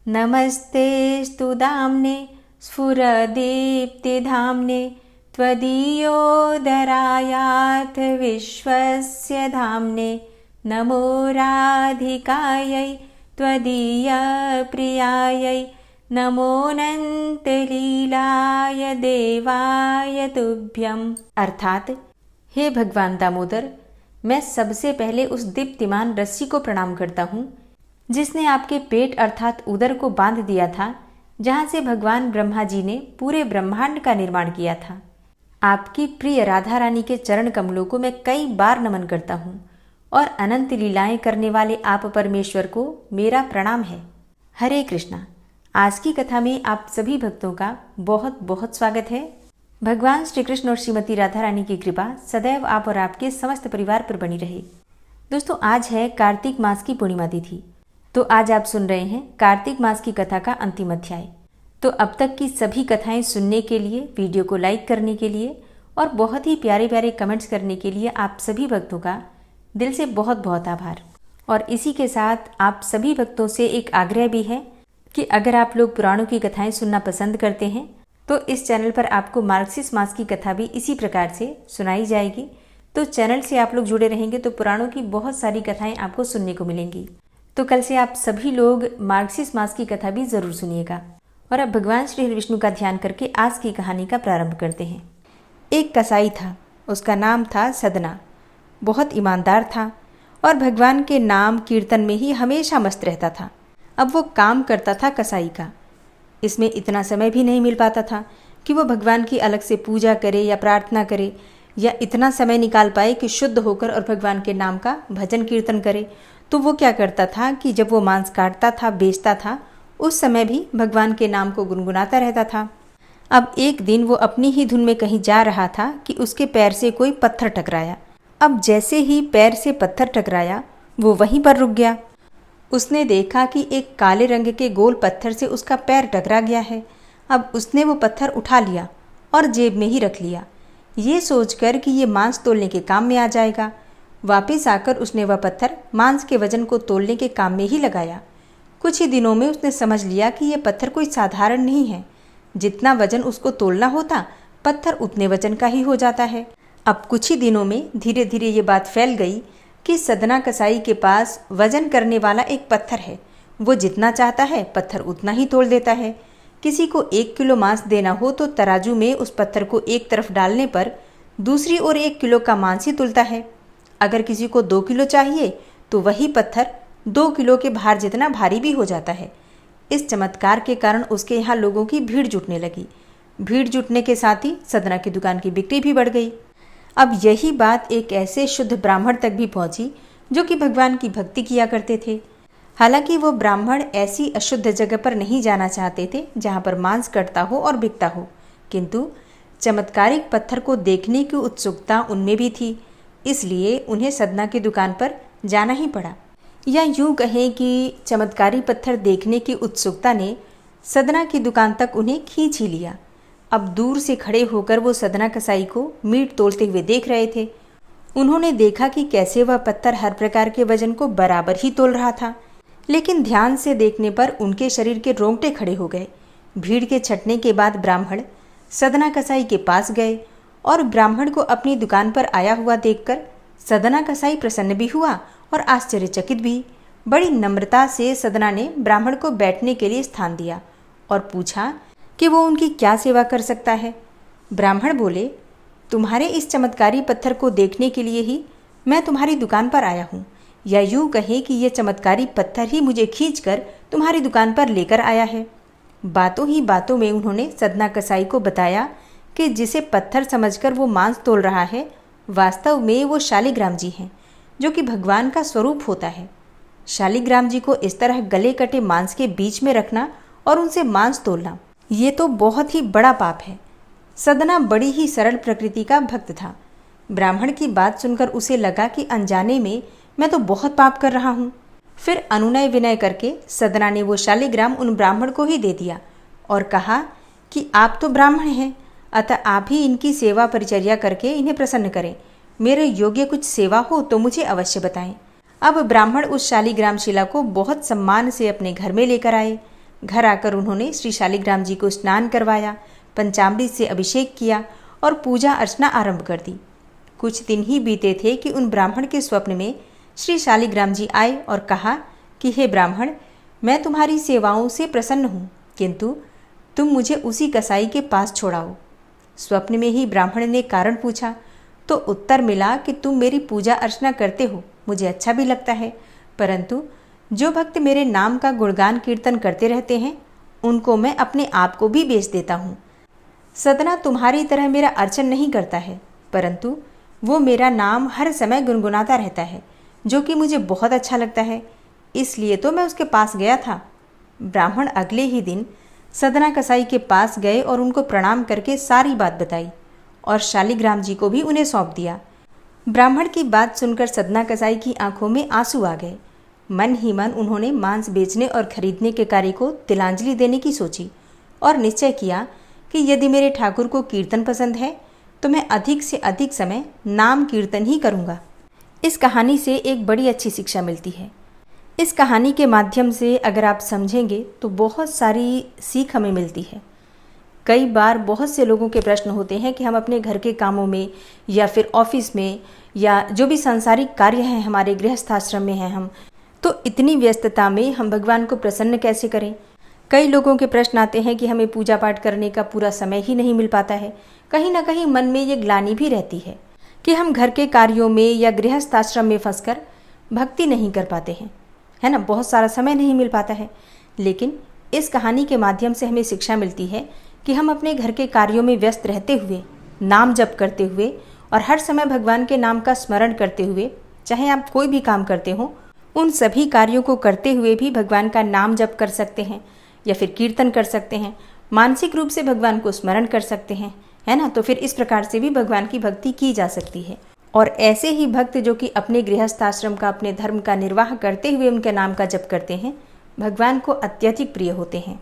नमस्तेऽस्तु दाम्ने स्फुरदीप्तिधाम्ने त्वदीयोदरायाथ विश्वस्य धाम्ने नमो राधिकायै त्वदीयप्रियायै नमोऽनन्तलीलाय देवाय तुभ्यम्। अर्थात, हे भगवान दामोदर, मैं सबसे पहले उस दीप्तिमान रस्सी को प्रणाम करता हूँ जिसने आपके पेट अर्थात उदर को बांध दिया था, जहाँ से भगवान ब्रह्मा जी ने पूरे ब्रह्मांड का निर्माण किया था। आपकी प्रिय राधा रानी के चरण कमलों को मैं कई बार नमन करता हूँ और अनंत लीलाएं करने वाले आप परमेश्वर को मेरा प्रणाम है। हरे कृष्णा। आज की कथा में आप सभी भक्तों का बहुत बहुत स्वागत है। भगवान श्री कृष्ण और श्रीमती राधा रानी की कृपा सदैव आप और आपके समस्त परिवार पर बनी रहे। दोस्तों, आज है कार्तिक मास की पूर्णिमा तिथि, तो आज आप सुन रहे हैं कार्तिक मास की कथा का अंतिम अध्याय। तो अब तक की सभी कथाएं सुनने के लिए, वीडियो को लाइक करने के लिए और बहुत ही प्यारे प्यारे कमेंट्स करने के लिए आप सभी भक्तों का दिल से बहुत बहुत आभार। और इसी के साथ आप सभी भक्तों से एक आग्रह भी है कि अगर आप लोग पुराणों की कथाएं सुनना पसंद करते हैं तो इस चैनल पर आपको मार्गशीर्ष मास की कथा भी इसी प्रकार से सुनाई जाएगी। तो चैनल से आप लोग जुड़े रहेंगे तो पुराणों की बहुत सारी कथाएं आपको सुनने को मिलेंगी। तो कल से आप सभी लोग मार्गशीर्ष मास की कथा भी जरूर सुनिएगा। और अब भगवान श्री विष्णु का ध्यान करके आज की कहानी का प्रारंभ करते हैं। एक कसाई था, उसका नाम था सदना। बहुत ईमानदार था और भगवान के नाम कीर्तन में ही हमेशा मस्त रहता था। अब वो काम करता था कसाई का, इसमें इतना समय भी नहीं मिल पाता था कि वो भगवान की अलग से पूजा करे या प्रार्थना करे, या इतना समय निकाल पाए कि शुद्ध होकर और भगवान के नाम का भजन कीर्तन करे। तो वो क्या करता था कि जब वो मांस काटता था, बेचता था, उस समय भी भगवान के नाम को गुनगुनाता रहता था। अब एक दिन वो अपनी ही धुन में कहीं जा रहा था कि उसके पैर से कोई पत्थर टकराया। अब जैसे ही पैर से पत्थर टकराया वो वहीं पर रुक गया। उसने देखा कि एक काले रंग के गोल पत्थर से उसका पैर टकरा गया है। अब उसने वो पत्थर उठा लिया और जेब में ही रख लिया, ये सोचकर कि ये मांस तोलने के काम में आ जाएगा। वापस आकर उसने वह पत्थर मांस के वजन को तोलने के काम में ही लगाया। कुछ ही दिनों में उसने समझ लिया कि यह पत्थर कोई साधारण नहीं है। जितना वजन उसको तोलना होता, पत्थर उतने वजन का ही हो जाता है। अब कुछ ही दिनों में धीरे धीरे ये बात फैल गई कि सदना कसाई के पास वजन करने वाला एक पत्थर है। वो जितना चाहता है पत्थर उतना ही तोल देता है। किसी को 1 किलो मांस देना हो तो तराजू में उस पत्थर को एक तरफ डालने पर दूसरी ओर 1 किलो का मांस ही तुलता है। अगर किसी को 2 किलो चाहिए तो वही पत्थर 2 किलो के भार जितना भारी भी हो जाता है। इस चमत्कार के कारण उसके यहाँ लोगों की भीड़ जुटने लगी। भीड़ जुटने के साथ ही सदना की दुकान की बिक्री भी बढ़ गई। अब यही बात एक ऐसे शुद्ध ब्राह्मण तक भी पहुंची जो कि भगवान की भक्ति किया करते थे। हालांकि वो ब्राह्मण ऐसी अशुद्ध जगह पर नहीं जाना चाहते थे जहाँ पर मांस कटता हो और बिकता हो, किंतु चमत्कारिक पत्थर को देखने की उत्सुकता उनमें भी थी, इसलिए उन्हें सदना की दुकान पर जाना ही पड़ा। या यूं कहें कि चमत्कारी पत्थर देखने की उत्सुकता ने सदना की दुकान तक उन्हें खींच ही लिया। अब दूर से खड़े होकर वो सदना कसाई को मीट तोलते हुए देख रहे थे। उन्होंने देखा कि कैसे वह पत्थर हर प्रकार के वजन को बराबर ही तोल रहा था, लेकिन ध्यान से देखने पर उनके शरीर के रोंगटे खड़े हो गए। भीड़ के छटने के बाद ब्राह्मण सदना कसाई के पास गए और ब्राह्मण को अपनी दुकान पर आया हुआ देखकर सदना कसाई प्रसन्न भी हुआ और आश्चर्यचकित भी। बड़ी नम्रता से सदना ने ब्राह्मण को बैठने के लिए स्थान दिया और पूछा कि वो उनकी क्या सेवा कर सकता है। ब्राह्मण बोले, तुम्हारे इस चमत्कारी पत्थर को देखने के लिए ही मैं तुम्हारी दुकान पर आया हूँ, या यूँ कहें कि यह चमत्कारी पत्थर ही मुझे खींचकर तुम्हारी दुकान पर लेकर आया है। बातों ही बातों में उन्होंने सदना कसाई को बताया कि जिसे पत्थर समझकर वो मांस तोल रहा है, वास्तव में वो शालिग्राम जी हैं, जो कि भगवान का स्वरूप होता है। शालिग्राम जी को इस तरह गले कटे मांस के बीच में रखना और उनसे मांस तोलना, ये तो बहुत ही बड़ा पाप है। सदना बड़ी ही सरल प्रकृति का भक्त था। ब्राह्मण की बात सुनकर उसे लगा कि अनजाने में मैं तो बहुत पाप कर रहा हूँ। फिर अनुनय विनय करके सदना ने वो शालिग्राम उन ब्राह्मण को ही दे दिया और कहा कि आप तो ब्राह्मण हैं, अतः आप ही इनकी सेवा परिचर्या करके इन्हें प्रसन्न करें। मेरे योग्य कुछ सेवा हो तो मुझे अवश्य बताएं। अब ब्राह्मण उस शालिग्राम शिला को बहुत सम्मान से अपने घर में लेकर आए। घर आकर उन्होंने श्री शालिग्राम जी को स्नान करवाया, पंचामृत से अभिषेक किया और पूजा अर्चना आरंभ कर दी। कुछ दिन ही बीते थे कि उन ब्राह्मण के स्वप्न में श्री शालिग्राम जी आए और कहा कि हे ब्राह्मण, मैं तुम्हारी सेवाओं से प्रसन्न हूँ, किंतु तुम मुझे उसी कसाई के पास छोड़ाओ। स्वप्न में ही ब्राह्मण ने कारण पूछा तो उत्तर मिला कि तुम मेरी पूजा अर्चना करते हो, मुझे अच्छा भी लगता है, परंतु जो भक्त मेरे नाम का गुणगान कीर्तन करते रहते हैं उनको मैं अपने आप को भी बेच देता हूँ। सदना तुम्हारी तरह मेरा अर्चन नहीं करता है, परंतु वो मेरा नाम हर समय गुनगुनाता रहता है, जो कि मुझे बहुत अच्छा लगता है, इसलिए तो मैं उसके पास गया था। ब्राह्मण अगले ही दिन सदना कसाई के पास गए और उनको प्रणाम करके सारी बात बताई और शालिग्राम जी को भी उन्हें सौंप दिया। ब्राह्मण की बात सुनकर सदना कसाई की आंखों में आंसू आ गए। मन ही मन उन्होंने मांस बेचने और खरीदने के कार्य को तिलांजलि देने की सोची और निश्चय किया कि यदि मेरे ठाकुर को कीर्तन पसंद है तो मैं अधिक से अधिक समय नाम कीर्तन ही करूँगा। इस कहानी से एक बड़ी अच्छी शिक्षा मिलती है। इस कहानी के माध्यम से अगर आप समझेंगे तो बहुत सारी सीख हमें मिलती है। कई बार बहुत से लोगों के प्रश्न होते हैं कि हम अपने घर के कामों में या फिर ऑफिस में या जो भी सांसारिक कार्य हैं, हमारे गृहस्थाश्रम में हैं हम, तो इतनी व्यस्तता में हम भगवान को प्रसन्न कैसे करें। कई लोगों के प्रश्न आते हैं कि हमें पूजा पाठ करने का पूरा समय ही नहीं मिल पाता है। कहीं ना कहीं मन में ये ग्लानि भी रहती है कि हम घर के कार्यों में या गृहस्थाश्रम में फंसकर भक्ति नहीं कर पाते हैं, है ना, बहुत सारा समय नहीं मिल पाता है। लेकिन इस कहानी के माध्यम से हमें शिक्षा मिलती है कि हम अपने घर के कार्यों में व्यस्त रहते हुए, नाम जप करते हुए और हर समय भगवान के नाम का स्मरण करते हुए, चाहे आप कोई भी काम करते हो, उन सभी कार्यों को करते हुए भी भगवान का नाम जप कर सकते हैं या फिर कीर्तन कर सकते हैं, मानसिक रूप से भगवान को स्मरण कर सकते हैं, है ना। तो फिर इस प्रकार से भी भगवान की भक्ति की जा सकती है। और ऐसे ही भक्त जो कि अपने गृहस्थाश्रम का, अपने धर्म का निर्वाह करते हुए उनके नाम का जप करते हैं, भगवान को अत्यधिक प्रिय होते हैं।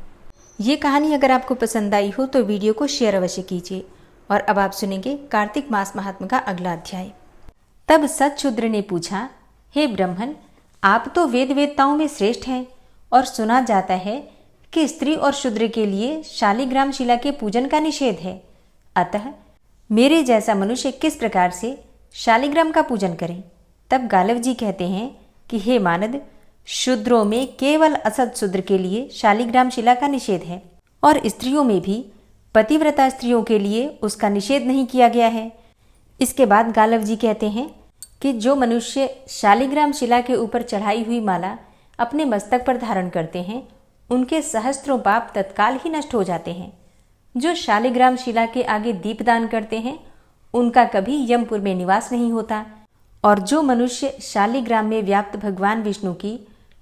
ये कहानी अगर आपको पसंद आई हो तो वीडियो को शेयर अवश्य कीजिए। और अब आप सुनेंगे कार्तिक मास महात्म्य का अगला अध्याय। तब सतशूद्र ने पूछा, हे ब्राह्मण, आप तो वेद वेदताओं में श्रेष्ठ हैं और सुना जाता है कि स्त्री और शूद्र के लिए शालिग्राम शिला के पूजन का निषेध है, अतः मेरे जैसा मनुष्य किस प्रकार से शालिग्राम का पूजन करें। तब गालव जी कहते हैं कि हे मानद, शूद्रों में केवल असत शूद्र के लिए शालिग्राम शिला का निषेध है और स्त्रियों में भी पतिव्रता स्त्रियों के लिए उसका निषेध नहीं किया गया है। इसके बाद गालव जी कहते हैं कि जो मनुष्य शालिग्राम शिला के ऊपर चढ़ाई हुई माला अपने मस्तक पर धारण करते हैं, उनके सहस्त्रों पाप तत्काल ही नष्ट हो जाते हैं। जो शालिग्राम शिला के आगे दीपदान करते हैं, उनका कभी यमपुर में निवास नहीं होता। और जो मनुष्य शालिग्राम में व्याप्त भगवान विष्णु की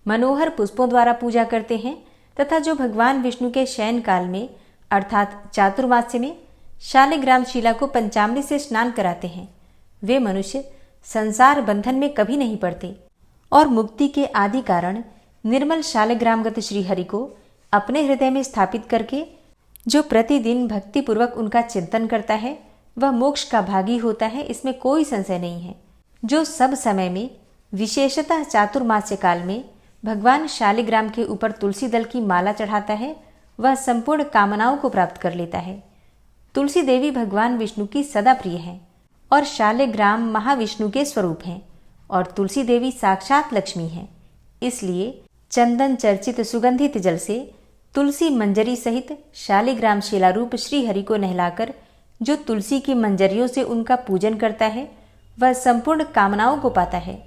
मनोहर पुष्पों द्वारा पूजा करते हैं तथा जो भगवान विष्णु के शयन काल में अर्थात चातुर्मास्य में शालिग्राम शिला को पंचामृत से स्नान कराते हैं, वे मनुष्य संसार बंधन में कभी नहीं पड़ते और मुक्ति के आदि कारण निर्मल शालिग्रामगत श्री हरि को अपने हृदय में स्थापित करके जो प्रतिदिन भक्तिपूर्वक उनका चिंतन करता है, वह मोक्ष का भागी होता है। इसमें कोई संशय नहीं है। जो सब समय में, विशेषतः चातुर्मास्य काल में भगवान शालिग्राम के ऊपर तुलसी दल की माला चढ़ाता है, वह संपूर्ण कामनाओं को प्राप्त कर लेता है। तुलसी देवी भगवान विष्णु की सदा प्रिय है और शालिग्राम महाविष्णु के स्वरूप हैं और तुलसी देवी साक्षात लक्ष्मी है। इसलिए चंदन चर्चित सुगंधित जल से तुलसी मंजरी सहित शालिग्राम शिलारूप श्री हरि को नहलाकर जो तुलसी की मंजरियों से उनका पूजन करता है, वह संपूर्ण कामनाओं को पाता है।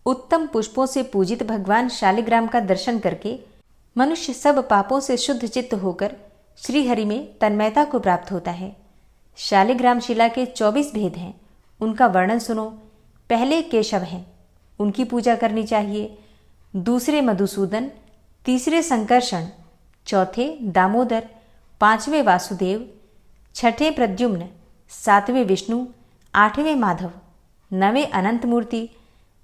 उत्तम पुष्पों से पूजित भगवान शालिग्राम का दर्शन करके मनुष्य सब पापों से शुद्ध चित्त होकर श्री हरि में तन्मयता को प्राप्त होता है। शालिग्राम शिला के 24 भेद हैं, उनका वर्णन सुनो। पहले केशव हैं, उनकी पूजा करनी चाहिए। दूसरे मधुसूदन, तीसरे संकर्षण, चौथे दामोदर, पांचवें वासुदेव, छठे प्रद्युम्न, सातवें विष्णु, आठवें माधव, नवें अनंत मूर्ति,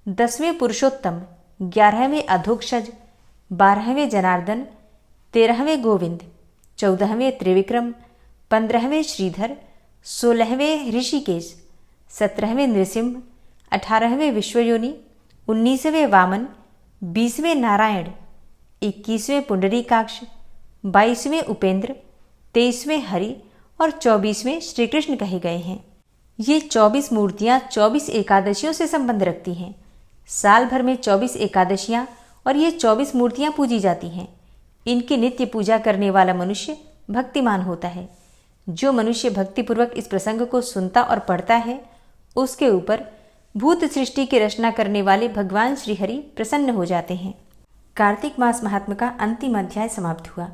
10वें पुरुषोत्तम, 11वें अधोक्षज, 12वें जनार्दन, 13वें गोविंद, 14वें त्रिविक्रम, 15वें श्रीधर, 16वें ऋषिकेश, 17वें नृसिंह, 18वें विश्वयोनि, 19वें वामन, 20वें नारायण, 21वें पुंडरीकाक्ष, 22वें उपेंद्र, 23वें हरि और 24वें श्री कृष्ण कहे गए हैं। ये 24 मूर्तियाँ 24 एकादशियों से संबंध रखती हैं। साल भर में 24 एकादशियाँ और ये 24 मूर्तियाँ पूजी जाती हैं। इनकी नित्य पूजा करने वाला मनुष्य भक्तिमान होता है। जो मनुष्य भक्तिपूर्वक इस प्रसंग को सुनता और पढ़ता है, उसके ऊपर भूत सृष्टि की रचना करने वाले भगवान श्रीहरि प्रसन्न हो जाते हैं। कार्तिक मास महात्म्य का अंतिम अध्याय समाप्त हुआ।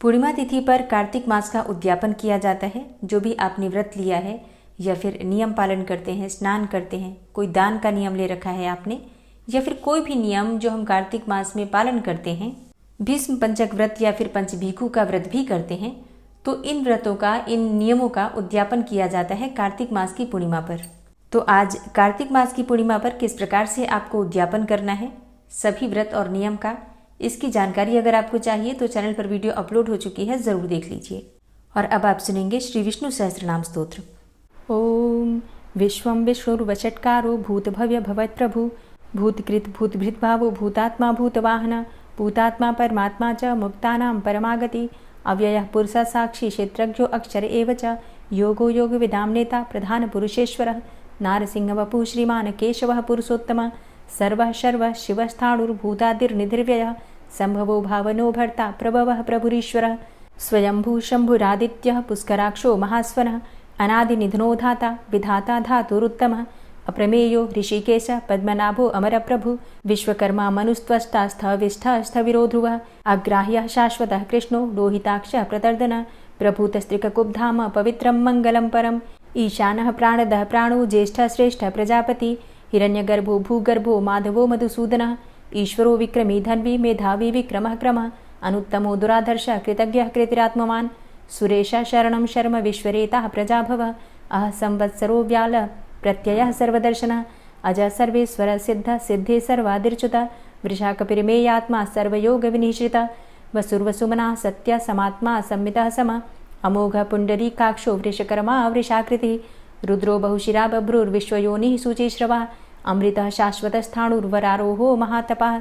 पूर्णिमा तिथि पर कार्तिक मास का उद्यापन किया जाता है। जो भी आपने व्रत लिया है या फिर नियम पालन करते हैं, स्नान करते हैं, कोई दान का नियम ले रखा है आपने, या फिर कोई भी नियम जो हम कार्तिक मास में पालन करते हैं, भीष्म पंचक व्रत या फिर पंचभीखु का व्रत भी करते हैं, तो इन व्रतों का, इन नियमों का उद्यापन किया जाता है कार्तिक मास की पूर्णिमा पर। तो आज कार्तिक मास की पूर्णिमा पर किस प्रकार से आपको उद्यापन करना है सभी व्रत और नियम का, इसकी जानकारी अगर आपको चाहिए तो चैनल पर वीडियो अपलोड हो चुकी है, ज़रूर देख लीजिए। और अब आप सुनेंगे श्री विष्णु सहस्त्रनाम स्तोत्र। ओम विश्वं विष्णुर्वषट्कारो भूतभव्य भवत्प्रभु भूतकृत भूतभृद्भावो भूतात्मा भूतवाहन भूतात्मा परमात्मा च मुक्तानां परमागति अव्ययः पुरुषः साक्षी क्षेत्रज्ञो अक्षर एव च योगो योगविदां नेता प्रधान पुरुषेश्वरः नारसिंहवपुः श्रीमान् केशवः पुरुषोत्तमः सर्वः शर्वः शिवस्थाणुर्भूतादिर्निधिर्व्ययः संभवो भावनो भर्ता प्रभवः प्रभुरीश्वरः स्वयंभू शंभुरादित्यः पुष्कराक्षो महास्वनः अनादिनिधनो धाता विधाता धातुरुत्तमः अप्रमेयो ऋषिकेश पद्मनाभो अमरप्रभु विश्वकर्मा मनुस्त्वष्टा स्थविष्ठः स्थविरो ध्रुवः अग्राह्यः शाश्वतः कृष्णो लोहिताक्षः प्रतर्दन प्रभूतस्त्रिककुब्धाम पवित्रं मङ्गलं परम् ईशानः प्राणदः प्राणो ज्येष्ठः श्रेष्ठः प्रजापति हिरण्यगर्भो भूगर्भो माधवो मधुसूदनः ईश्वरो विक्रमी धन्वी मेधावी विक्रमः क्रमः अनुत्तमो दुराधर्षः कृतज्ञः कृतिरात्मवान् सुरेशः शरणं शर्म विश्वरेताः प्रजाभवः अह संवत्सरो व्याल प्रत्ययः सर्वदर्शनः अजः सर्वेश्वरः सिद्धः सिद्धे सर्वादिर्च्युतः वृषाकपिर्मेयात्मा सर्वयोगविनिश्रितः वसुर्वसुमनः सत्यः समात्मा संमितः समः अमोघः पुण्डरीकाक्षो वृषकर्मा वृषाकृतिः रुद्रो बहुशिरा बभ्रुर्विश्वयोनिः शुचिश्रवः अमृतः शाश्वतस्थाणुर्वरारोहो महातपः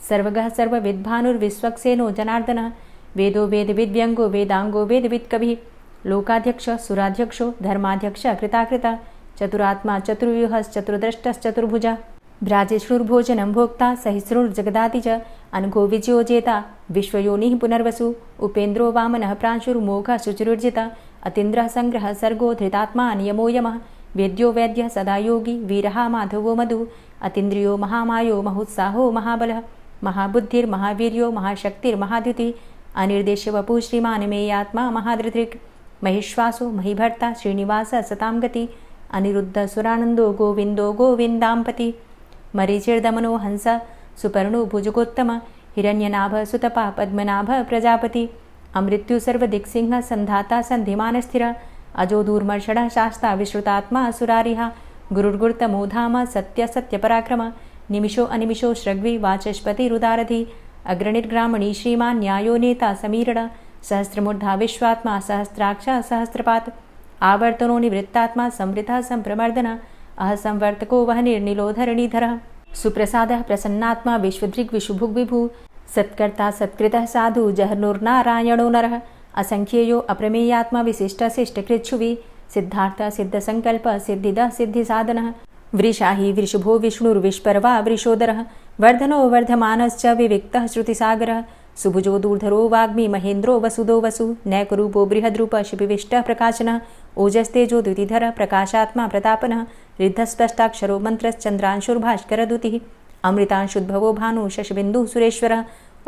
सर्वगः सर्वविद्भानुर्विश्वक्सेनो जनार्दनः वेदो वेदविद्व्यङ्गो वेदाङ्गो वेदवित्कविः लोकाध्यक्षः सुराध्यक्षो धर्माध्यक्षः कृताकृतः चतुरात्मा चतुर्व्यूहश्चतुर्द्रष्टश्चतुर्भुजः भ्राजेष्णुर्भोजनं भोक्ता सहिष्णुर्जगदाति च अनघो विजयोजेता विश्वयोनिः पुनर्वसु उपेन्द्रो वामनः प्रांशुर्मोघः शुचिरुर्जितः अतीन्द्रः संग्रहः सर्गो धृतात्मा नियमो यमः वेद्यो वैद्यः सदा योगी वीरः माधवो मधु अतीन्द्रियो महामायो महोत्साहो महाबलः महाबुद्धिर्महावीर्यो महाशक्तिर्महाद्युतिः अनिर्देश्यवपुः श्रीमान् मेयात्मा महाधृतिर् महिश्वासो महीभर्ता श्रीनिवासः सतां गति अनिरुद्धः सुरानन्दो गोविन्दो गोविन्दाम्पति मरीचिर्दमनो हंस सुपर्णो भुजगोत्तम हिरण्यनाभः सुतपा पद्मनाभः प्रजापति अमृत्यु सर्वदिक्सिंहः सन्धाता सन्धिमानस्थिरः अजो दूर्मर्षणः शास्ता विश्रुतात्मा सुरारिः गुरुर्गुरुतमो धाम सत्य सत्यपराक्रम निमिषो अनिमिषो श्रग्वी वाचस्पतिरुदारधि अग्रणिर्ग्रामणी श्रीमान् न्यायो नेता समीरण सहस्रमूर्धा विश्वात्मा सहस्राक्षा सहस्रपात् आवर्तनो निवृत्तात्मा संवृतः संप्रमर्दन अह संवर्तको वहनिर्निलोधरणीधरः सुप्रसादः प्रसन्नात्मा विश्वदृग्विशुभुग् विभु सत्कर्ता सत्कृतः साधु जहर्नुर्नारायणो नरः असंख्येयो अप्रमेयात्मा विशिष्टशिष्टकृच्छुवि सिद्धार्थ सिद्धसंकल्प सिद्धिदः सिद्धिसाधनः वृषाहि वृषभो विष्णुर्विष्पर्वा वृषोदरः वर्धनो वर्धमानश्च विविक्तः श्रुतिसागरः सुभुजो दूर्धरो वाग्मी महेन्द्रो वसुदो वसु नैकरूपो बृहद्रूप शिपिविष्टः प्रकाशनः ओजस्तेजो द्युतिधरः प्रकाशात्मा प्रतापनः रिद्धस्पष्टाक्षरो मन्त्रश्चन्द्रांशुर्भास्करदुतिः अमृतांशुद्भवो भानु शशबिन्दुः सुरेश्वरः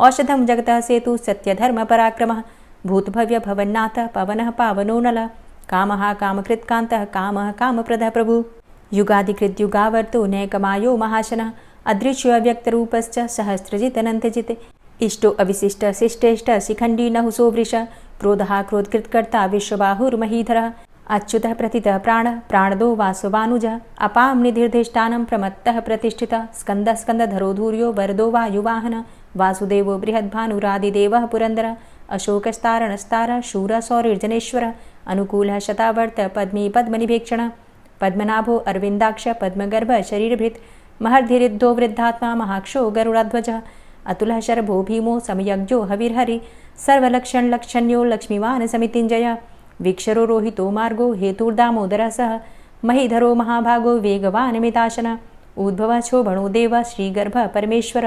औषधं जगतः सेतु सत्यधर्मपराक्रमः भूतभव्य भवन्नाथ पवनः पावनो नलः कामः कामकृत्कान्तः कामः कामप्रदः प्रभु युगादिकृद्युगावर्तो नैकमायो महाशनः अदृश्यव्यक्तरूपश्च सहस्रजित् अनन्तजित् इष्टो अविशिष्ट शिष्टेष्ट शिखण्डी नहुसो वृष क्रोधः क्रोधकृत्कर्ता विश्वबाहुर्महीधरः अच्युतः प्रतितः प्राणः प्राणदो वासवानुजः अपां निधिर्धिष्ठानं प्रमत्तः प्रतिष्ठितः स्कन्दः स्कन्दधरो धूर्यो वरदो वायुवाहनः वासुदेवो बृहद्भानुरादिदेवः पुरन्दरः अशोकस्तारणस्तारः शूरः सौरिर्जनेश्वरः अनुकूलः शतावर्त पद्मी पद्मनिभेक्षणः पद्मनाभो अरविन्दाक्ष पद्मगर्भ शरीरभृत् महर्धिरिद्धो वृद्धात्मा महाक्षो गरुडाध्वजः अतुलः शरभो भीमो समयज्ञो हविर्हरि सर्वलक्षण लक्षण्यो लक्ष्मीवान समितिञ्जय वीक्षरो रोहितो मार्गो हेतुर्दामोदरः सह महीधरो महाभागो वेगवान मिताशन उद्भव शोभणो देव श्रीगर्भ परमेश्वर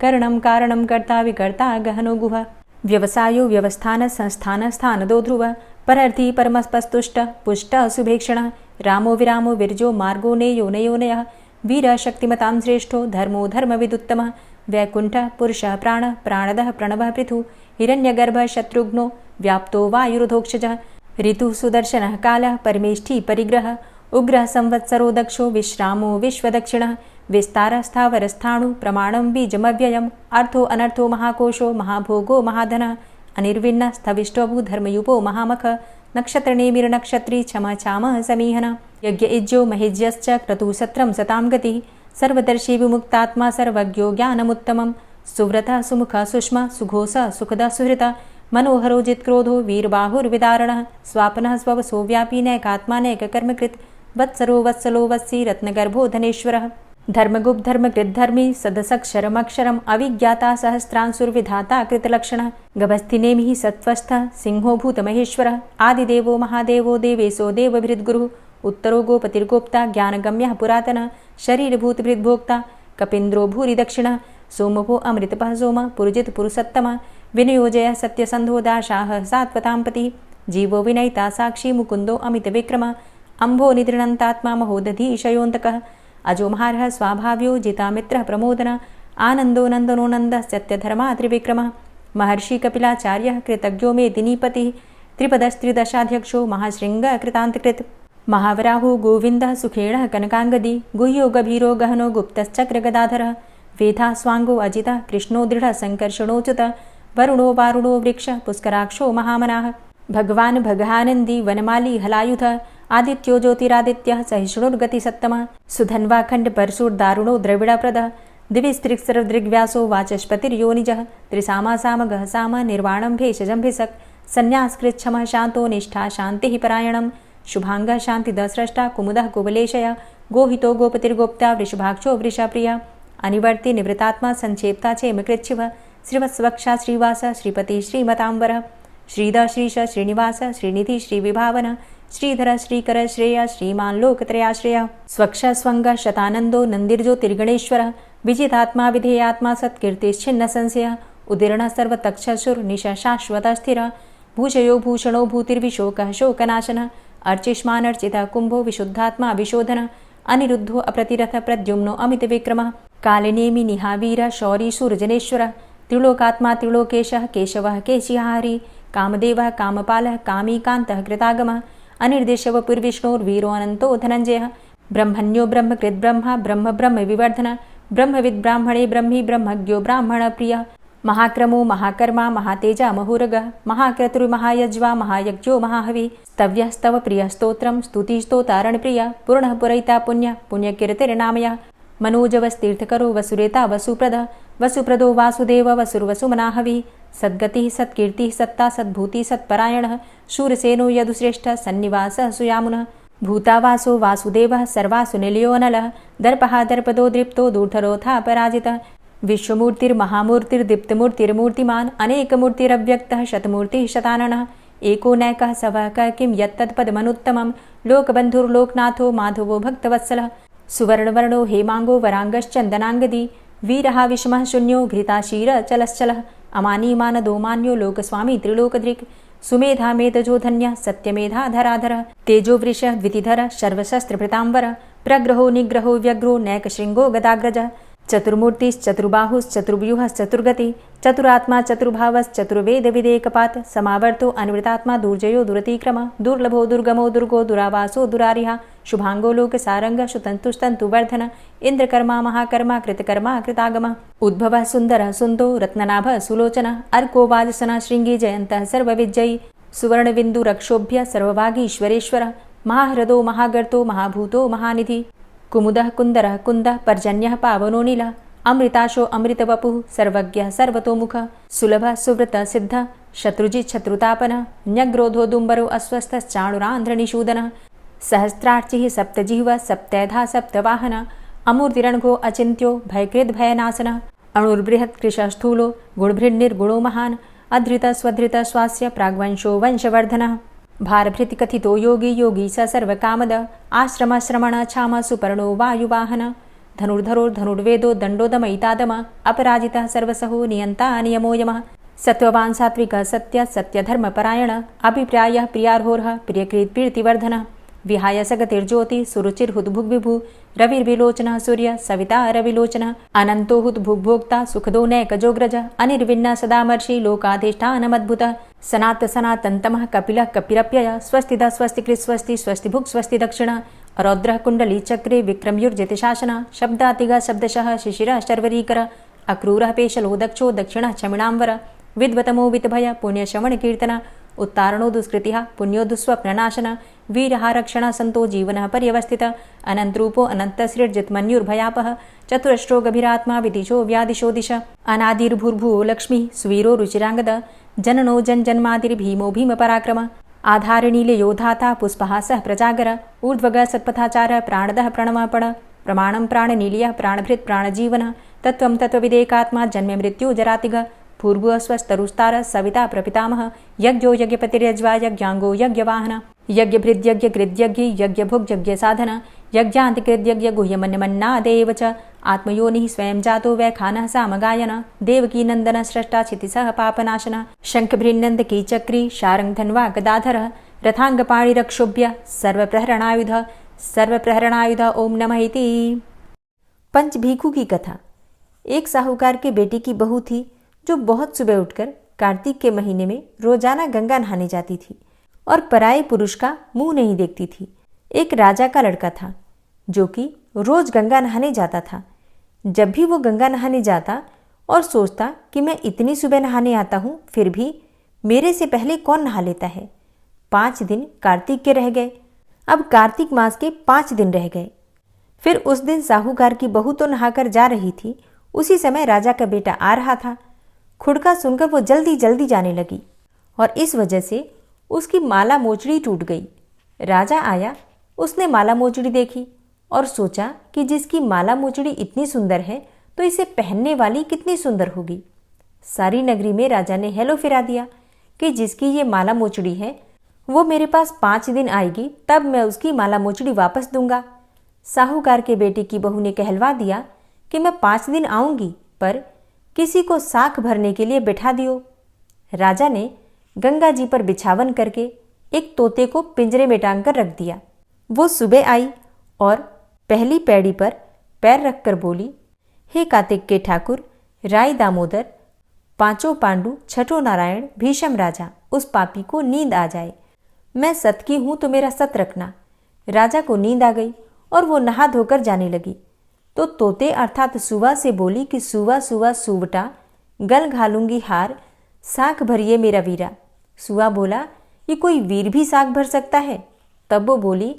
करणं कारणं कर्ता विकर्ता गहनो गुह व्यवसायो व्यवस्थान संस्थान स्थानदो ध्रुव परर्थी परमस्पस्तुष्ट पुष्ट शुभेक्षण रामो विरामो विरजो मार्गो नेयो नयोनयः वीर शक्तिमतां श्रेष्ठो धर्मो धर्मविदुत्तमः वैकुण्ठ पुरुषः प्राण प्राणदः प्रणवः पृथु हिरण्यगर्भ शत्रुघ्नो व्याप्तो वायुरुधोक्षजः ऋतु सुदर्शनः कालः परमेष्ठी परिग्रह उग्रः संवत्सरो दक्षो विश्रामो विश्वदक्षिणः विस्तारस्थावरस्थाणु प्रमाणं बीजमव्ययम् अर्थो अनर्थो महाकोशो महाभोगो महाधनः अनिर्विण्ण स्थविष्टभू धर्मयुपो महामख नक्षत्रनेमिर्नक्षत्री क्षमा क्षामः समीहन यज्ञ इज्जो महेज्यश्च क्रतुसत्रं सतां गतिः सर्वदर्शी विमुक्तात्मा सर्वज्ञो ज्ञानमुत्तमं सुव्रतः सुमुखः सुष्मा सुघोषः सुखदः सुहृतः मनोहरो जित्क्रोधो वीरबाहुर्विदारणः स्वापनः स्ववसो व्यापी नैकात्मा नैककर्मकृत् वत्सरो वत्सलो वत्सी रत्नगर्भो धनेश्वरः धर्मगुप्त धर्मकृद्धर्मी सदसक्षरमक्षरम् अविज्ञाता सहस्रांशुर्विधाता कृतलक्षणः गभस्तिनेमिः सत्त्वस्थः सिंहो भूतमहेश्वरः आदिदेवो महादेवो देवेशो देवभृद्गुरुः उत्तरो गोपतिर्गोप्ता ज्ञानगम्यः पुरातनः शरीरभूतभृद्भोक्ता कपीन्द्रो भूरि दक्षिणः सोमभो अमृतपः सोम पुरुजित पुरुषोत्तमः विनियोजय सत्यसन्धो दाशाः सात्वतां जीवो विनयिता साक्षी मुकुन्दो अमितविक्रमः अम्भो निद्रणन्तात्मा महोदधीशयोऽन्तकः अजोमहारः स्वाभाव्यो जितामित्रः प्रमोदन आनन्दो नन्दनो नन्दः सत्यधर्मा त्रिविक्रमः महर्षि कपिलाचार्यः कृतज्ञो मेदिनीपतिः त्रिपदस्त्रिदशाध्यक्षो महाशृङ्गः कृतान्तकृत् महावराहो गोविन्दः सुखेणः कनकाङ्गदी गुह्यो गभीरो गहनो गुप्तश्चक्रगदाधरः वेधा स्वाङ्गो अजितः कृष्णो दृढः सङ्कर्षणोच्युतः वरुणो वारुणो वृक्षः पुष्कराक्षो महामनाः भगवान् भगानन्दी वनमाली हलायुधः आदित्यो ज्योतिरादित्यः सहिष्णुर्गतिसत्तमः सुधन्वाखण्ड परशुर्दारुणो द्रविडप्रदः दिविस्त्रिक्सर्वदृग्व्यासो वाचस्पतिर्योनिजः त्रिसामा सामगः साम निर्वाणं भेषजम्भिषक् सन्न्यासकृच्छमः शान्तो निष्ठा शान्तिः परायणं शुभाङ्गः शान्तिदस्रष्टा कुमुदः कुवलेशय गोहितो गोपतिर्गोप्ता वृषभाक्षो वृषाप्रियः अनिवर्ति निवृतात्मा संक्षेप्ता चेमकृच्छिवः श्रीवत्सवक्षा श्रीवास श्रीपति श्रीमताम्बर श्रीद श्रीश श्रीनिवास श्रीनिधि श्रीविभावन श्रीधर श्रीकर श्रेय श्रीमान् लोकत्रयाश्रय स्वक्ष स्वंग शतानंदो नंदिर्ज्योतिर्गणेश्वर विजितात्मा विधेयात्मा सत्कीर्तिश्छिन्न संशय उदीर्ण सर्वतक्षसुर्निश शाश्वत स्थिर भूषयो भूषणो भूतिर्विशोकः शोकनाशन अर्चिष्मानर्चितः कुंभो विशुद्धात्मा विशोधन अनिरुद्धो अप्रतिरथ प्रद्युम्नो अमित विक्रमः कालिनेमि निहावीर शौरी सूर्जनेश्वर त्रिलोकात्मा त्रिलोकेशः केशवः केशिहारी कामदेवः कामपालः कामीकान्तः कृतागमः अनिर्देशव पुर्विष्णोर्वीरो अनन्तो धनञ्जयः ब्रह्मण्यो ब्रह्मकृद्ब्रह्मा ब्रह्म ब्रह्म विवर्धन ब्रह्मविद् ब्राह्मणे ब्रह्मी ब्रह्मज्ञो ब्राह्मणप्रियः महाक्रमो महाकर्मा महातेजा महोरगः महाक्रतुर्महायज्वा महायज्ञो महाहवि स्तव्यः स्तव प्रियः स्तोत्रं स्तुतिस्तोतारणप्रियः पूर्णः पुरैता पुण्यः पुण्यकीर्तिर्नामयः मनोजवस्तीर्थकरो वसुरेता वसुप्रदः वसुप्रदो वासुदेव वसुर्वसुमनाहवि सद्गतिः सत्कीर्तिः सत्ता सद्भूतिः सत्परायणः शूरसेनो यदुश्रेष्ठः सन्निवासः सुयामुनः भूतावासो वासुदेवः सर्वासु निलयोऽनलः दर्पः दर्पदो दृप्तो दूर्धरोथा पराजितः विश्वमूर्तिर्महामूर्तिर्दीप्तमूर्तिर्मूर्तिमान् अनेकमूर्तिरव्यक्तः शतमूर्तिः शताननः एको नैकः सवः किं यत्तत्पदमनुत्तमं लोकबन्धुर्लोकनाथो माधवो भक्तवत्सलः सुवर्णवर्णो हेमांगो वरांगश्चन्दनांगदी वीरः विषमः शून्यो घृताशीरचलश्चलः अमानीमानदो मान्यो लोकस्वामी त्रिलोकदृक् सुमेधा मेधजो धन्यः सत्यमेधाधराधरः तेजोवृषः द्वितिधरः सर्वशस्त्रभृताम्बर प्रग्रहो निग्रहो व्यग्रो नैकशृङ्गो गदाग्रजः चतुर्मूर्तिश्चतुर्बाहुश्चतुर्व्यूहश्चतुर्गति चतुरात्मा चतुर्भावश्चतुर्वेदविदेकपात् समावर्तो अनिवृतात्मा दुर्जयो दुरतिक्रम दुर्लभो दुर्गमो दुर्गो दुरावासो दुरारिहा शुभांगो लोकसारंगः सुतन्तुस्तन्तुवर्धन इन्द्रकर्मा महाकर्मा कृतकर्मा कृतागमः उद्भवः सुन्दरः सुन्दो रत्ननाभः सुलोचनः अर्को वाजसनः शृङ्गी जयन्तः सर्वविजयी सुवर्णबिन्दुरक्षोभ्य सर्वभागीश्वरेश्वरः महाह्रदो महागर्तो महाभूतो महानिधि कुमुदः कुन्दरः कुन्दः पर्जन्यः पावनो नीलः अमृताशो अमृतवपुः सर्वज्ञः सर्वतोमुखः सुलभः सुव्रतः सिद्धः शत्रुजित् शत्रुतापनः न्यग्रोधो दुम्बरो अस्वस्थश्चाणुरान्ध्रनिषूदनः सहस्रार्चिः सप्तजिह्वः सप्तैधा सप्तवाहनः अमूर्तिरणघो अचिन्त्यो भयकृद्भयनाशनः अणुर्बृहत् कृशः स्थूलो गुणभृन्निर्गुणो महान् अधृत स्वधृत स्वास्य प्राग्वंशो वंशवर्धनः भारभृति कथितो योगी योगी स सर्वकामद आश्रम श्रमण छाम सुपर्णो वायुवाहन धनुर्धरो धनुर्वेदो दण्डोदमयितादम अपराजितः सर्वसहो नियन्ता नियमो यमः सत्त्ववान् सात्विकः सत्य सत्यधर्मपरायण अभिप्रायः प्रियार्होर्ह प्रियकृत् प्रीतिवर्धनः विहाय सगतिर्ज्योति सुरुचिर्हुद्भुग्विभु रविर्विलोचनः सूर्य सविता रविलोचनः अनन्तो हुद्भुग्भोक्ता सुखदो नैकजोग्रज अनिर्विण्ण सदामर्षि लोकाधिष्ठानमद्भुतः सनात सनातन्तमः कपिलः कपिरप्यय स्वस्तिदा स्वस्तिकृत् स्वस्ति स्वस्तिभुक् स्वस्ति दक्षिण रौद्रः कुण्डली चक्रे विक्रमयुर्जितशासन शब्दातिगः शब्दशः शिशिरः शर्वरीकर अक्रूरः पेशलो दक्षो दक्षिणः क्षमिणाम्बर विद्वतमो वितभय पुण्यश्रवणकीर्तन उत्तारणो दुष्कृतिः पुण्यो दुःस्वप्ननाशन वीरः रक्षणः सन्तो जीवनः पर्यवस्थित अनन्तरूपो अनन्तसृर्जितमन्युर्भयापः चतुरश्रो गभीरात्मा विदिशो व्यादिशो दिश अनादिर्भूर्भुवो लक्ष्मीः सुवीरो रुचिराङ्गद जननो जन्मादिर्भीमो भीमपराक्रम आधारनीलयोधाता पुष्पः सः प्रजागर ऊर्ध्वगः सत्पथाचार प्राणदः प्रणमापण प्रमाणं प्राणनीलयः प्राणभृत् प्राणजीवनः तत्त्वं तत्त्वविदेकात्मा जन्म मृत्यु जरातिग पूर्व स्वस्तरुस्तार सविता प्रपितामह यज्ञो यज्ञपतिर्यज्वा यज्ञांगो यज्ञवाहन यज्ञभृद्यज्ञकृद्यज्ञ यज्ञभुक् यज्ञसाधन यज्ञान्तिकृद्यज्ञ गुह्यमन्यमन्नादेव च आत्मयोनिः स्वयं जातो वैखानः सामगायन देवकी नन्दन स्रष्टा क्षितिसः पापनाशन शङ्खभृन्नन्दकी चक्री शारङ्गधन्वा गदाधरः रथाङ्गपाणिरक्षोभ्य सर्वप्रहरणायुध ओम नमः इति। पंचभीखू की कथा। एक साहूकार के बेटे की बहू थी जो बहुत सुबह उठकर कार्तिक के महीने में रोजाना गंगा नहाने जाती थी और पराये पुरुष का मुंह नहीं देखती थी। एक राजा का लड़का था जो कि रोज गंगा नहाने जाता था। जब भी वो गंगा नहाने जाता और सोचता कि मैं इतनी सुबह नहाने आता हूँ फिर भी मेरे से पहले कौन नहा लेता है। 5 दिन कार्तिक के रह गए। अब कार्तिक मास के 5 दिन रह गए। फिर उस दिन साहूकार की बहू तो नहाकर जा रही थी। उसी समय राजा का बेटा आ रहा था। खुड़का सुनकर वो जल्दी जल्दी जाने लगी और इस वजह से उसकी माला मोचड़ी टूट गई। राजा आया, उसने माला मोचड़ी देखी और सोचा कि जिसकी माला मोचड़ी इतनी सुंदर है तो इसे पहनने वाली कितनी सुंदर होगी। सारी नगरी में राजा ने हेलो फिरा दिया कि जिसकी ये माला मोचड़ी है वो मेरे पास 5 दिन आएगी, तब मैं उसकी माला मोचड़ी वापस दूंगा। साहूकार के बेटे की बहू ने कहलवा दिया कि मैं 5 दिन आऊंगी, पर किसी को साख भरने के लिए बिठा दियो। राजा ने गंगा जी पर बिछावन करके एक तोते को पिंजरे में टांग कर रख दिया। वो सुबह आई और पहली पैड़ी पर पैर रखकर बोली, हे कार्तिक के ठाकुर, राय दामोदर, 5 पांडु, 6 नारायण, भीषम राजा, उस पापी को नींद आ जाए। मैं सत की हूं तो मेरा सत रखना। राजा को नींद आ गई और वो नहा धोकर जाने लगी तो तोते अर्थात सुवा से बोली कि सुवा सुवा सुवटा, गल घालूंगी हार, साख भरिए मेरा वीरा। सुवा बोला, ये कोई वीर भी साख भर सकता है? तब वो बोली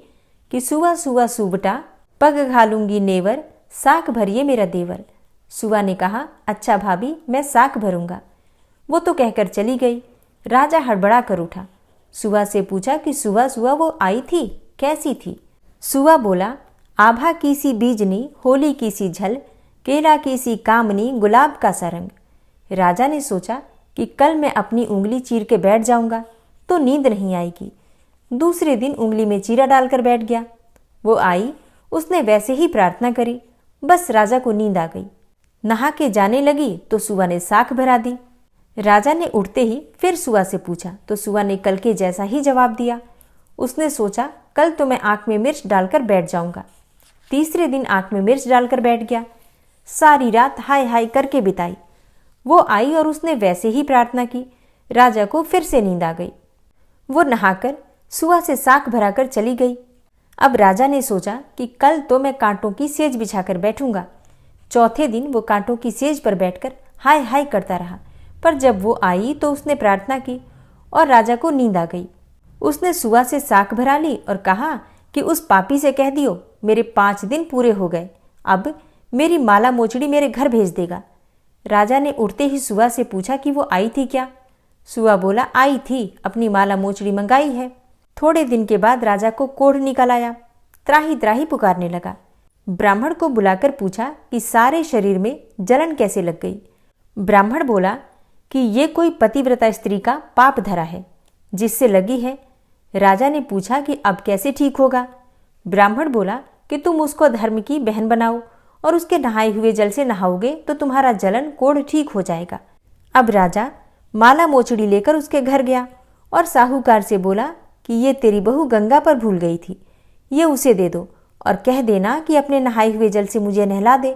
कि सुवा सुवा सुवटा, पग घालूंगी नेवर, साख भरिए मेरा देवर। सुवा ने कहा, अच्छा भाभी, मैं साख भरूंगा। वो तो कहकर चली गई। राजा हड़बड़ा कर उठा। सुवा से पूछा कि सुवा सुवा वो आई थी, कैसी थी? सुवा बोला, आभा की सी बीजनी, होली की सी झल, केला की सी कामनी, गुलाब का सा रंग। राजा ने सोचा कि कल मैं अपनी उंगली चीर के बैठ जाऊंगा तो नींद नहीं आएगी। दूसरे दिन उंगली में चीरा डालकर बैठ गया। वो आई, उसने वैसे ही प्रार्थना करी, बस राजा को नींद आ गई। नहा के जाने लगी तो सुवा ने साख भरा दी। राजा ने उठते ही फिर सुवा से पूछा तो सुवा ने कल के जैसा ही जवाब दिया। उसने सोचा कल तो मैं आंख में मिर्च डालकर बैठ जाऊंगा। तीसरे दिन आंख में मिर्च डालकर बैठ गया। सारी रात हाय हाय करके बिताई। वो आई और उसने वैसे ही प्रार्थना की। राजा को फिर से नींद आ गई। वो नहाकर सुवा से साख भराकर चली गई। अब राजा ने सोचा कि कल तो मैं कांटों की सेज बिछाकर बैठूंगा। चौथे दिन वो कांटों की सेज पर बैठकर हाय हाय करता रहा, पर जब वो आई तो उसने प्रार्थना की और राजा को नींद आ गई। उसने सुवा से साख भरा ली और कहा कि उस पापी से कह दियो मेरे 5 दिन पूरे हो गए, अब मेरी माला मोचड़ी मेरे घर भेज देगा। राजा ने उठते ही सुवा से पूछा कि वो आई थी क्या? सुवा बोला, आई थी, अपनी माला मोचड़ी मंगाई है। थोड़े दिन के बाद राजा को कोढ़ निकल आया। त्राही त्राही पुकारने लगा। ब्राह्मण को बुलाकर पूछा कि सारे शरीर में जलन कैसे लग गई। ब्राह्मण बोला कि ये कोई पतिव्रता स्त्री का पाप धरा है जिससे लगी है। राजा ने पूछा कि अब कैसे ठीक होगा। ब्राह्मण बोला कि तुम उसको धर्म की बहन बनाओ और उसके नहाए हुए जल से नहाओगे तो तुम्हारा जलन कोढ़ ठीक हो जाएगा। अब राजा माला मोचड़ी लेकर उसके घर गया और साहूकार से बोला कि ये तेरी बहू गंगा पर भूल गई थी, ये उसे दे दो और कह देना कि अपने नहाए हुए जल से मुझे नहला दे।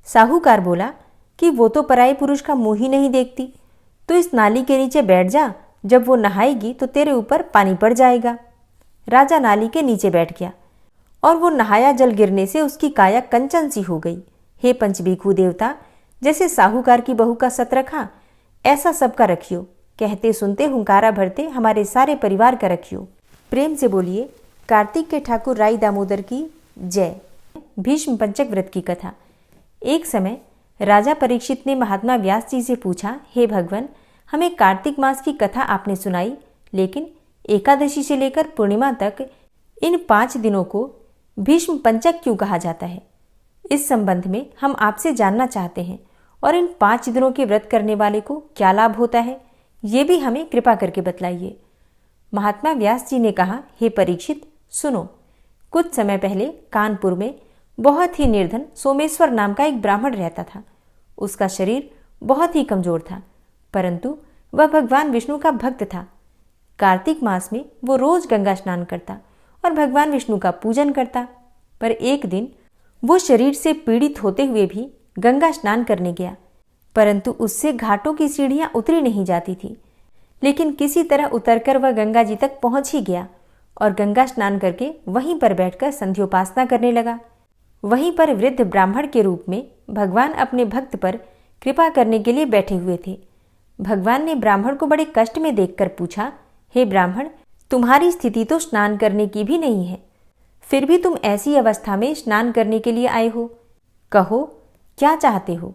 साहूकार बोला कि वो तो पराये पुरुष का मुंह ही नहीं देखती, तो इस नाली के नीचे बैठ जा, जब वो नहाएगी तो तेरे ऊपर पानी पड़ जाएगा। राजा नाली के नीचे बैठ गया और वो नहाया जल गिरने से उसकी काया कंचन सी हो गई। हे पंचभिखु देवता, जैसे साहूकार की बहू का सत रखा ऐसा सबका रखियो, कहते सुनते हुंकारा भरते हमारे सारे परिवार का रखियो। प्रेम से बोलिए कार्तिक के ठाकुर राई दामोदर की जय। भीष्म पंचक व्रत की कथा। एक समय राजा परीक्षित ने महात्मा व्यास जी से पूछा, हे भगवान, हमें कार्तिक मास की कथा आपने सुनाई, लेकिन एकादशी से लेकर पूर्णिमा तक इन 5 दिनों को भीष्म पंचक क्यों कहा जाता है? इस संबंध में हम आपसे जानना चाहते हैं और इन 5 दिनों के व्रत करने वाले को क्या लाभ होता है, ये भी हमें कृपा करके बतलाइए। महात्मा व्यास जी ने कहा, हे परीक्षित सुनो, कुछ समय पहले कानपुर में बहुत ही निर्धन सोमेश्वर नाम का एक ब्राह्मण रहता था। उसका शरीर बहुत ही कमजोर था, परंतु वह भगवान विष्णु का भक्त था। कार्तिक मास में वो रोज गंगा स्नान करता और भगवान विष्णु का पूजन करता। पर एक दिन वो शरीर से पीड़ित होते हुए भी गंगा स्नान करने गया, परंतु उससे घाटों की सीढ़ियां उतरी नहीं जाती थी। लेकिन किसी तरह उतरकर वह गंगा जी तक पहुंच ही गया और गंगा स्नान करके वहीं पर बैठकर संध्योपासना करने लगा। वहीं पर वृद्ध ब्राह्मण के रूप में भगवान अपने भक्त पर कृपा करने के लिए बैठे हुए थे। भगवान ने ब्राह्मण को बड़े कष्ट में देखकर पूछा, हे ब्राह्मण, तुम्हारी स्थिति तो स्नान करने की भी नहीं है, फिर भी तुम ऐसी अवस्था में स्नान करने के लिए आए हो, कहो क्या चाहते हो?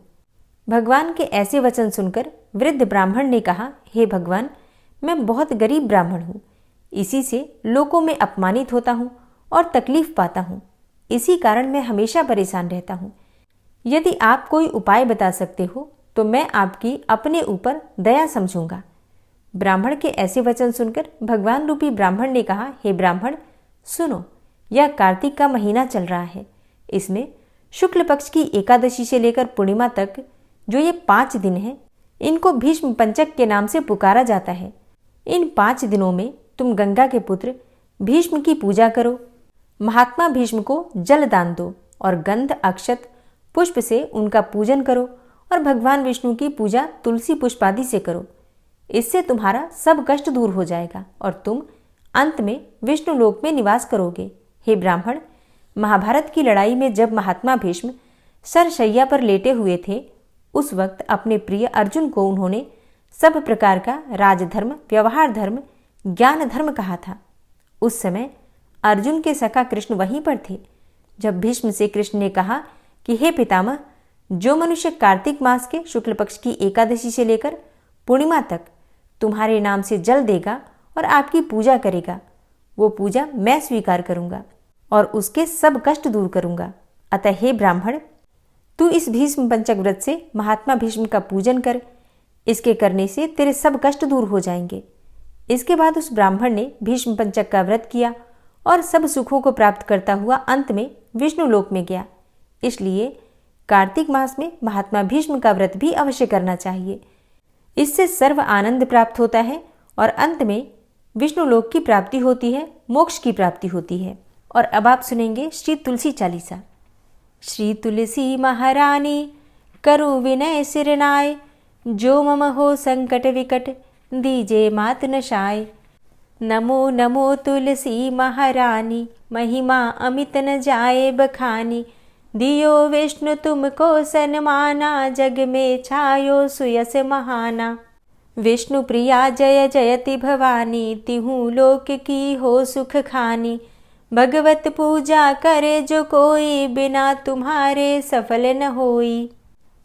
भगवान के ऐसे वचन सुनकर वृद्ध ब्राह्मण ने कहा, हे भगवान, मैं बहुत गरीब ब्राह्मण हूँ, इसी से लोगों में अपमानित होता हूँ और तकलीफ पाता हूँ, इसी कारण मैं हमेशा परेशान रहता हूँ। यदि आप कोई उपाय बता सकते हो तो मैं आपकी अपने ऊपर दया समझूंगा। ब्राह्मण के ऐसे वचन सुनकर भगवान रूपी ब्राह्मण ने कहा, हे ब्राह्मण सुनो, यह कार्तिक का महीना चल रहा है। इसमें शुक्ल पक्ष की एकादशी से लेकर पूर्णिमा तक जो ये 5 दिन हैं, इनको भीष्म पंचक के नाम से पुकारा जाता है। इन 5 दिनों में तुम गंगा के पुत्र भीष्म की पूजा करो, महात्मा भीष्म को जल दान दो और गंध अक्षत पुष्प से उनका पूजन करो और भगवान विष्णु की पूजा तुलसी पुष्प आदि से करो। इससे तुम्हारा सब कष्ट दूर हो जाएगा और तुम अंत में विष्णु लोक में निवास करोगे। हे ब्राह्मण, महाभारत की लड़ाई में जब महात्मा भीष्म सरशैया पर लेटे हुए थे, उस वक्त अपने प्रिय अर्जुन को उन्होंने सब प्रकार का राजधर्म, व्यवहार धर्म, ज्ञान धर्म कहा था। उस समय अर्जुन के सखा कृष्ण वहीं पर थे। जब भीष्म से कृष्ण ने कहा कि हे पितामह, जो मनुष्य कार्तिक मास के शुक्ल पक्ष की एकादशी से लेकर पूर्णिमा तक तुम्हारे नाम से जल देगा और आपकी पूजा करेगा, वो पूजा मैं स्वीकार करूंगा और उसके सब कष्ट दूर करूंगा। अतः हे ब्राह्मण, तू इस भीष्म पंचक व्रत से महात्मा भीष्म का पूजन कर, इसके करने से तेरे सब कष्ट दूर हो जाएंगे। इसके बाद उस ब्राह्मण ने भीष्म पंचक का व्रत किया और सब सुखों को प्राप्त करता हुआ अंत में विष्णु लोक में गया। इसलिए कार्तिक मास में महात्मा भीष्म का व्रत भी अवश्य करना चाहिए। इससे सर्व आनंद प्राप्त होता है और अंत में विष्णु लोक की प्राप्ति होती है, मोक्ष की प्राप्ति होती है। और अब आप सुनेंगे श्री तुलसी चालीसा। श्री तुलसी महारानी करु विनय सिरनाय, जो मम हो संकट विकट दीजे मात नशाय। नमो नमो तुलसी महारानी, महिमा अमित न जाए बखानी। दियो विष्णु तुमको सन्माना, जग में छायो सुयस महाना। विष्णु प्रिया जय जयति भवानी, तिहु लोक की हो सुख खानी। भगवत पूजा करे जो कोई, बिना तुम्हारे सफल न होई।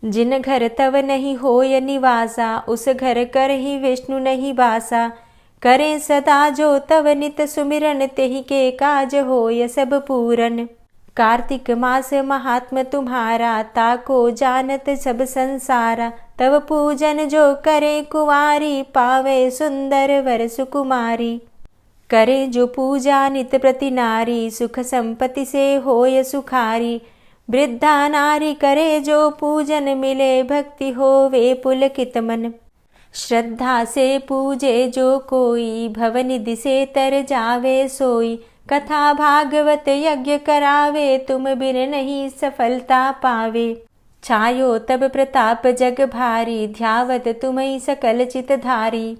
जिन घर तव नहीं होय निवासा, उस घर कर ही विष्णु नहीं बासा। करें सदा जो तव नित सुमिरन, तेहि के काज होय सब पूरन। कार्तिक मास महात्म तुम्हारा, ताको जानत सब संसारा। तव पूजन जो करे कुंवारी, पावे सुंदर वर सुकुमारी। करे जो पूजा नित प्रति नारी, सुख संपत्ति से होय सुखारी। वृद्धा नारी करे जो पूजन, मिले भक्ति होवे पुलकित मन। श्रद्धा से पूजे जो कोई, भवनिधि से तर जावे सोई। कथा भागवत यज्ञ करावे, तुम बिन नहीं सफलता पावे। छायो तब प्रताप जग भारी, ध्यावत तुम्हीं सकल चित धारी।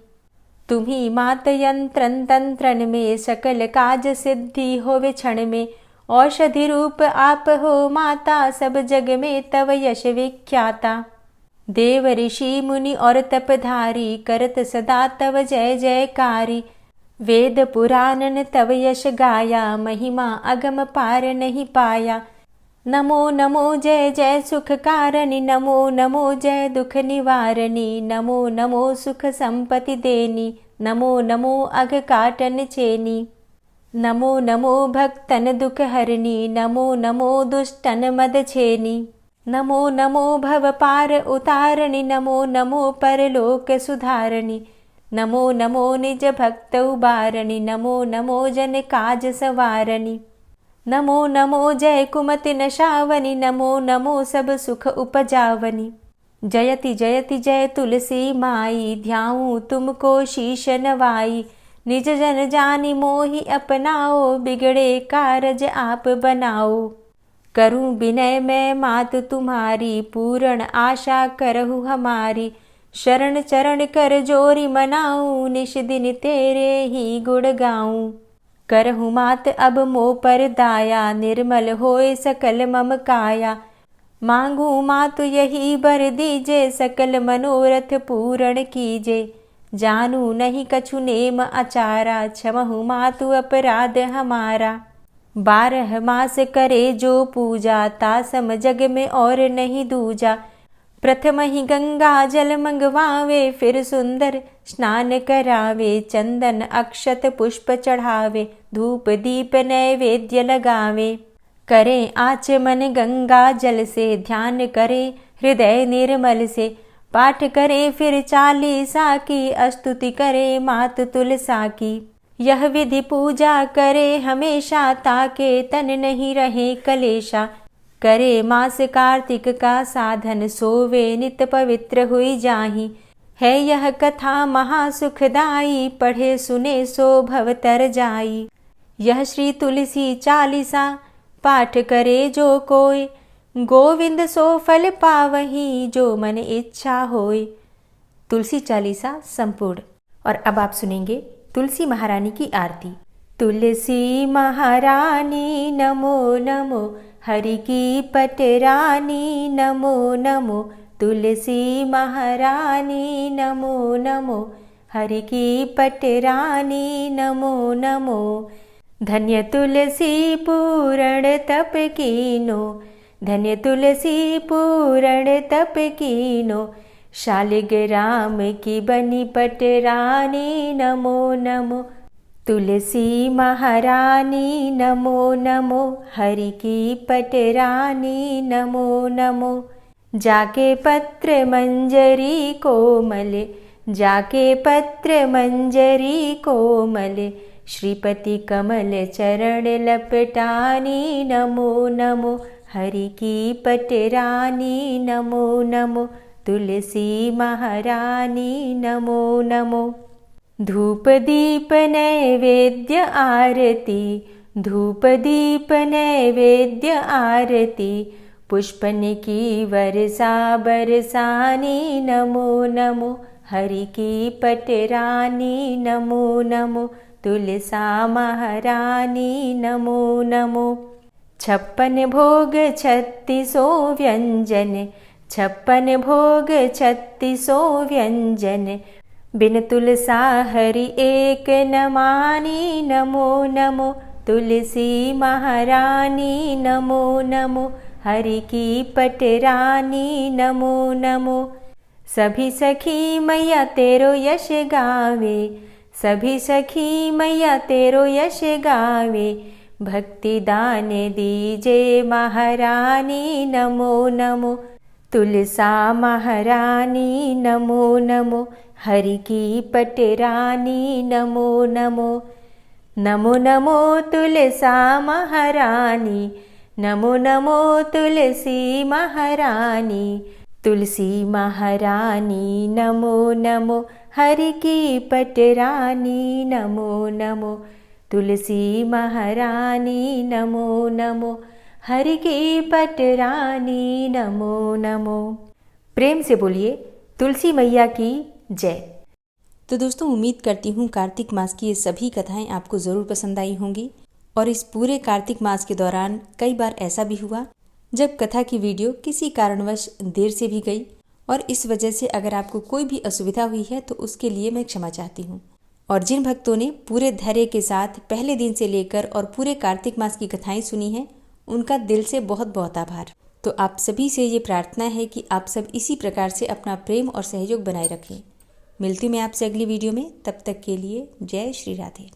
तुम्ही मात यंत्रन तंत्रन में, सकल काज सिद्धि होवे क्षण में। औषधि रूप आप हो माता, सब जग में तव यश विख्याता। देव ऋषि मुनि और तपधारी, करत सदा तव जय जयकारी। वेद पुराणन तव यश गाया, महिमा अगम पार नहीं पाया। नमो नमो जय जय सुख कारणी, नमो नमो जय दुख निवारणी। नमो नमो सुख संपत्ति देनी, नमो नमो अघ काटन चेनी। नमो नमो भक्तन दुख हरणी, नमो नमो दुष्टन मद छेनी। नमो नमो भव पार उतारणी, नमो नमो परलोक सुधारणी। नमो नमो निज भक्त उबारणी, नमो नमो जन काज सवारणी। नमो नमो जय कुमति नशावनी, नमो नमो सब सुख उपजावनी। जयति जयति जय तुलसी माई, ध्याऊं तुमको शीश नवाई। निज जन जानि मोहि अपनाओ, बिगड़े कारज आप बनाओ। करूं विनय मैं मात तुम्हारी, पूर्ण आशा करहु हमारी। शरण चरण कर जोरी मनाऊं, निश दिन तेरे ही गुण गाऊं। करहु मात अब मोह पर दाया, निर्मल होए सकल मम काया। मांगू मातु यही बर दीजे, सकल मनोरथ पूर्ण कीजे। जानू नहीं कछु नेम आचारा, क्षमहु मातु अपराध हमारा। 12 मास करे जो पूजा, तासम जग में और नहीं दूजा। प्रथम ही गंगा जल मंगवावे, फिर सुंदर स्नान करावे। चंदन अक्षत पुष्प चढ़ावे, धूप दीप नैवेद्य लगावे। करे आचमन गंगा जल से, ध्यान करे हृदय निर्मल से। पाठ करे फिर चालीसा की, स्तुति करे मात तुलसा की। यह विधि पूजा करे हमेशा, ताके तन नहीं रहे कलेशा। करे मास कार्तिक का साधन, सोवे नित पवित्र हुई जाहि। है यह कथा महासुखदाई, पढ़े सुने सो भव तर जाई। यह श्री तुलसी चालीसा, पाठ करे जो कोय। गोविंद सो फल पावही, जो मन इच्छा होय। तुलसी चालीसा संपूर्ण। और अब आप सुनेंगे तुलसी महारानी की आरती। तुलसी महारानी नमो नमो, हरि की पटरानी नमो नमो। तुलसी महारानी नमो नमो, हरि की पटरानी नमो नमो। धन्य तुलसी पूर्ण तप कीनो, धन्य तुलसी पूर्ण तप कीनो। शालिग्राम की बनी पटरानी नमो नमो। तुलसी महारानी नमो नमो, हरि की पटरानी नमो नमो। जाके पत्र मंजरी कोमल, जाके पत्र मंजरी कोमल। श्रीपति कमल चरण लपटानी नमो नमो, हरि की पटरानी नमो नमो। तुलसी महारानी नमो नमो। धूप दीप नैवेद्य आरती, धूप दीप नैवेद्य आरती। पुष्पन की वर्षा बरसानी नमो नमो, हरि की पटरानी नमो नमो। तुलसा महारानी नमो नमो। 56 भोग 36 व्यंजन, 56 भोग 36 व्यंजन। बिन तुलसा हरि एक न मानी नमो नमो। तुलसी महारानी नमो नमो, हरि की पटरानी नमो नमो। सभी सखी मैया तेरो यश गावे, सभी सखी मैया तेरो यश गावे। भक्ति दान दीजे महारानी नमो नमो, तुलसा महारानी नमो नमो, हरि की पटरानी नमो नमो, नमो नमो तुलसा महारानी, नमो नमो तुलसी महारानी, तुलसी महारानी नमो नमो, हरि की पटरानी नमो नमो, तुलसी महारानी नमो नमो, हरि की पटरानी नमो नमो। प्रेम से बोलिए तुलसी मैया की जय। तो दोस्तों, उम्मीद करती हूँ कार्तिक मास की ये सभी कथाएं आपको ज़रूर पसंद आई होंगी। और इस पूरे कार्तिक मास के दौरान कई बार ऐसा भी हुआ जब कथा की वीडियो किसी कारणवश देर से भी गई, और इस वजह से अगर आपको कोई भी असुविधा हुई है तो उसके लिए मैं क्षमा चाहती हूँ। और जिन भक्तों ने पूरे धैर्य के साथ पहले दिन से लेकर और पूरे कार्तिक मास की कथाएं सुनी हैं, उनका दिल से बहुत बहुत आभार। तो आप सभी से ये प्रार्थना है कि आप सब इसी प्रकार से अपना प्रेम और सहयोग बनाए रखें। मिलती हूँ मैं आपसे अगली वीडियो में, तब तक के लिए जय श्री राधे।